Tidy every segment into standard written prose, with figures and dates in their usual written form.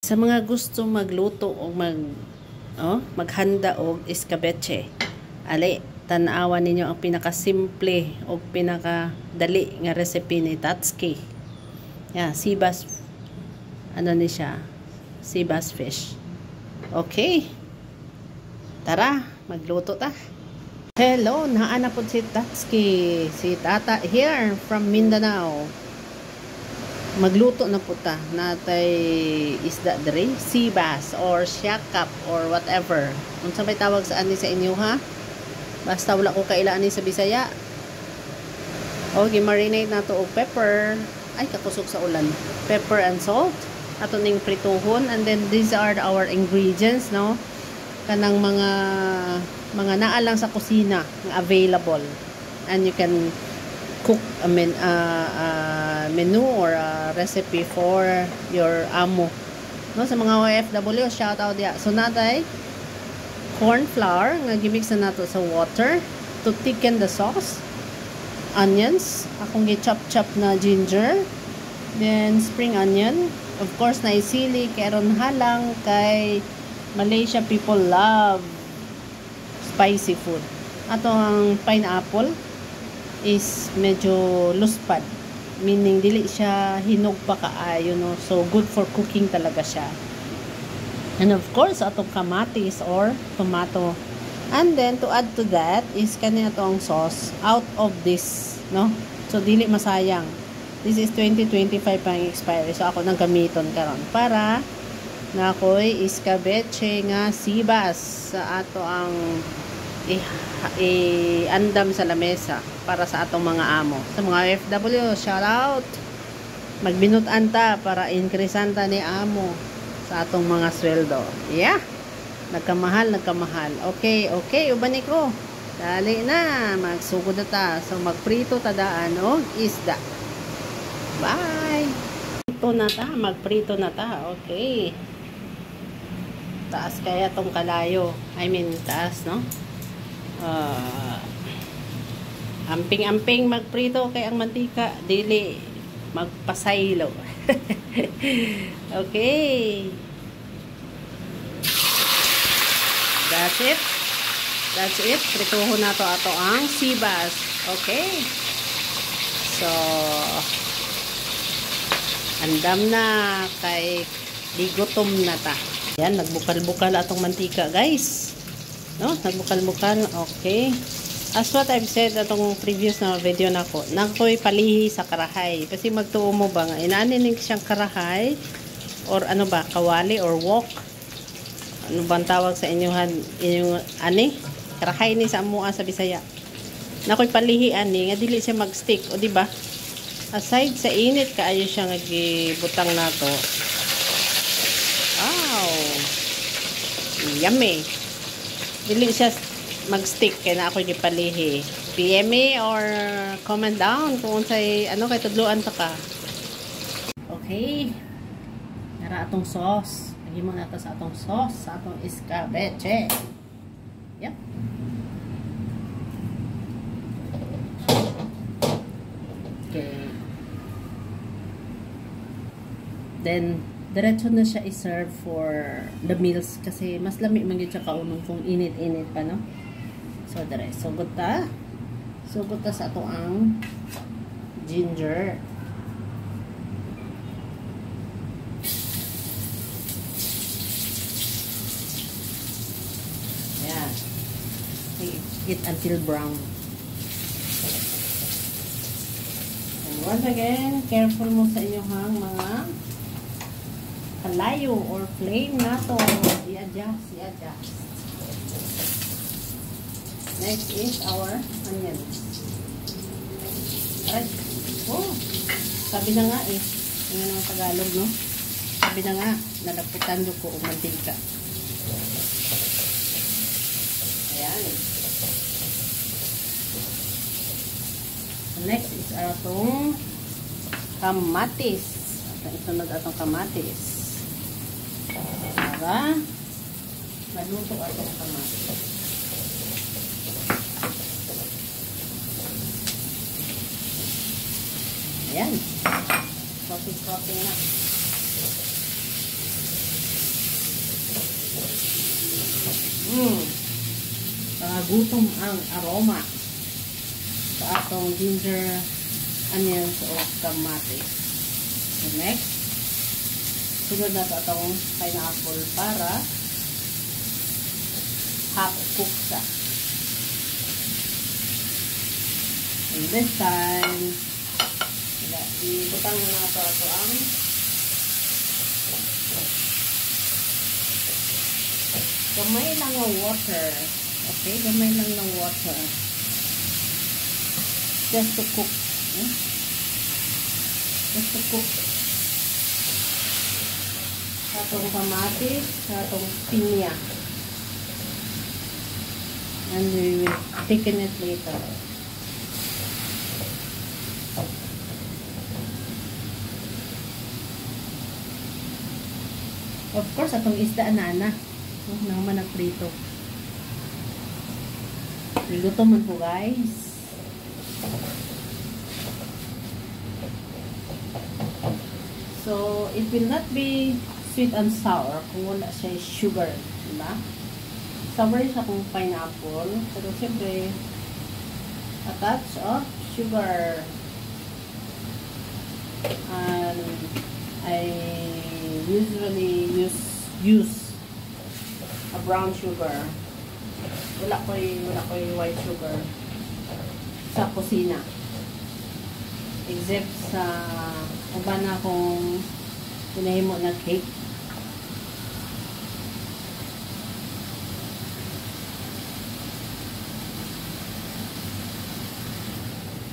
Sa mga gusto magluto o maghanda og escabeche, ali tan-awan ninyo ang pinakasimple o pinakadali nga recipe ni Tatsuki. Sea bass, ano ni siya? Sea bass fish. Okay. Tara, magluto ta. Hello, naana po si Tatsuki. Si Tata here from Mindanao. Magluto na po ta. Natay isda diri, sea bass or shakap or whatever. Unsa may tawag sa ani sa inyo ha? Basta wala ko kailaan ni sa Bisaya. Okay, marinate na to og pepper. Ay, kakusog sa ulan. Pepper and salt. Ato ning prituhon. And then these are our ingredients, no? Kanang mga naa lang sa kusina nga available. And you can cook a menu or a recipe for your amo. No, sa mga OFW, shout out dia. So natay corn flour nga gimix na nato sa water to thicken the sauce. Onions, akong gi-chop na ginger. Then spring onion. Of course, na sili karon halang kay Malaysia people love spicy food. Ato ang pineapple is medyo luspad, meaning dili siya hinog pa kaayo, no? So good for cooking talaga siya. And of course atong kamatis or tomato. And then to add to that is kanya atong sauce out of this, no? So dili masayang. This is 2025 pang expiry, so ako nang gamiton karon para na ako'y escabeche nga sea bass sa ato ang andam sa lamesa para sa atong mga amo. Sa mga FW, shout out. Magbinutan ta para increasean ta ni amo sa atong mga sweldo. Yeah. Nagkamahal. Okay, ubani ko. Dali na, magsugod na ta. So magprito ta daan og isda. Bye. Magprito na ta. Okay. Taas kaya tong kalayo. I mean, taas, no? Amping-amping magprito kay ang mantika dili magpasaylo. Okay, that's it. Prituhon nato ato ang sea bass. Okay, so andam na kay ligutom na ta. Yan, nagbukal-bukal atong mantika, guys. No, nagbukal-bukal. Okay. As what I've said atong previous na video nako, nakoy palihi sa karahay. Kasi magtuo mo ba nga inaani ning siyang karahay or ano ba, kawali or wok. Ano bang tawag sa inyong ani? Karahay ni sa amuha sa Bisaya. Nakoy palihi ani nga dili siya magstick, o di ba? Aside sa init kaayo siya nga gibutang nato. Wow. Yummy. Dili siya mag-stick kaya na ako gipalihi. PM me or comment down kung unsay ano kay tudloan ta ka. Okay. Nara atong sauce. Lagyan mo nato sa atong sauce, sa atong escabeche. Yep. Okay. Then diretso na siya i-serve for the meals kasi mas lami man gyud siya kaunong kung init-init pa, no? So dire, sugod ta sa ato ang ginger. Ayan, heat until brown. And once again, careful mo sa inyong mga kalayo or flame nato. I-adjust. Next is our onion. Alright. Oh, sabi na nga eh. Yung ang Tagalog, no? Sabi na nga, nalaputan ko o mantika. Ayan. Next is atong kamatis. Isunod atong kamatis. Para maluto atong kamatis. Ayan. Coating na. Gutom ang aroma sa atong ginger, onions o kamatis. So next, sunod na ito atong pineapple para half cook siya. And this time, ibutang na ito ang gamay lang ng water. Okay, gamay lang ng water. Just to cook. Just to cook. Sa itong kamatis, sa itong pinya. And we will thicken it later. Of course, atong isda anana. Naman na prito. Niluto man po, guys. So, it will not be sweet and sour kung wala siya sugar. Diba? Sour siya kung pineapple. Pero siyempre, a touch of sugar. And I usually use a brown sugar. Wala ko yung white sugar sa kusina. Except sa uban na akong pinahimo na cake.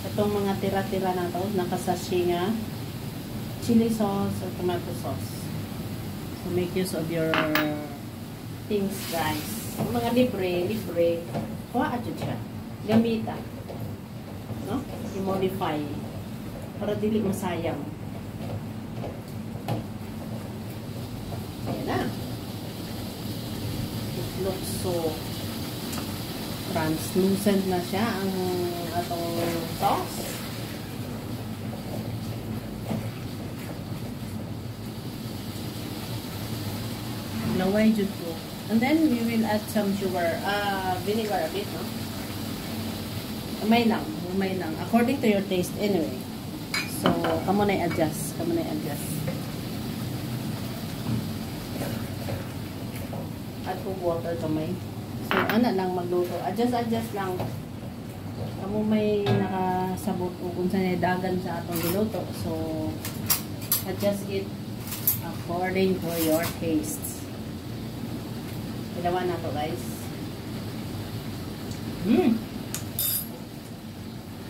Itong mga tira-tira na ito, nakasashi nga chili sauce or tomato sauce. So make use of your things, guys. Mga libre, kuha adyo siya. Gamita. No? I-modify. Para dili masayang. Ayan na. It looks so translucent na siya ang atong sauce. Laway jud ko. And then we will add some sugar, vinegar a bit, no? Gamay lang. According to your taste anyway. So, kamo na i-adjust. Add po water kamay. So, ano lang magluto. Adjust lang. Kamo may nakasabot o kung saan dagan sa atong giluto. So, adjust it according to your tastes. Ilawan na to, guys.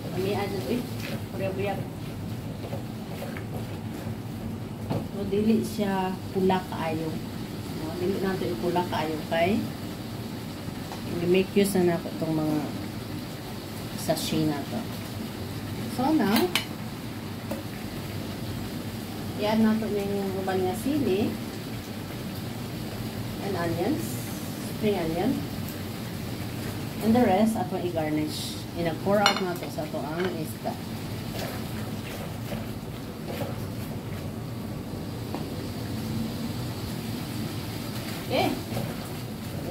Kami adyan, kurya-kurya. So, dili siya pula kaayo. No, dili natin yung pula kaayo, kay i-make use na natin itong mga sachet na to. So, now, yan natin yung uban nga sili and onions. Spring onion. And the rest, ato i-garnish. Ina-pour out natin sa ito ang isda. Okay.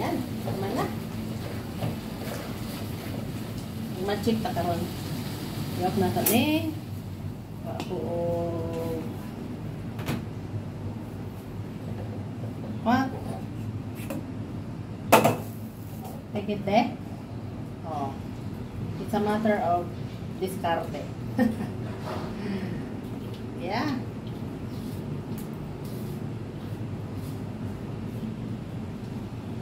Ayan. Tama na. Mag-check ta karon. Iwag na ito eh. Ako what? Take it there. Oh. It's a matter of discarte. Yeah.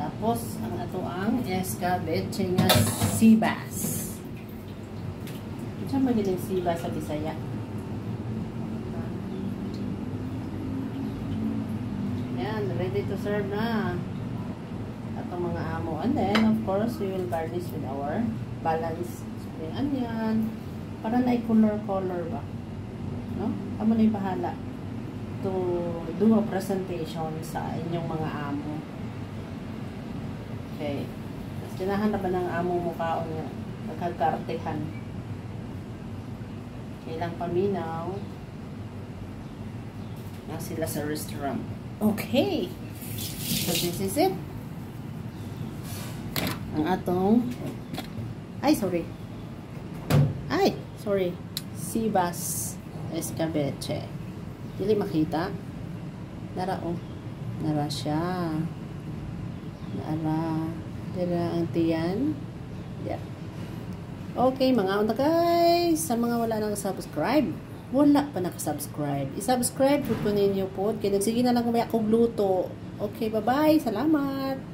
Tapos, ang ato ang escabeche nga sea bass. Saan magiling sea bass sa Bisaya? Yan, ready to serve na. Atong mga amo. And then, of course, we will garnish with our balanced spring onion. Para na i-color ba? No? Amo na yung bahala to do a presentation sa inyong mga amo. Okay. Tapos, tinahan na ba ng amo mo kaon nga? Magkagkartehan. Kailang paminaw na sila sa restaurant. Okay. So, this is it. ang atong sibas escabeche. Dili makita. Nara oh. Nara siya. Nara. Dira ang tiyan. Yeah. Okay, mga una guys. Sa mga wala nang subscribe, wala pa nakasubscribe. I-subscribe po ninyo po. Kaya nagsige na lang kumaya kong luto. Okay, bye-bye. Salamat.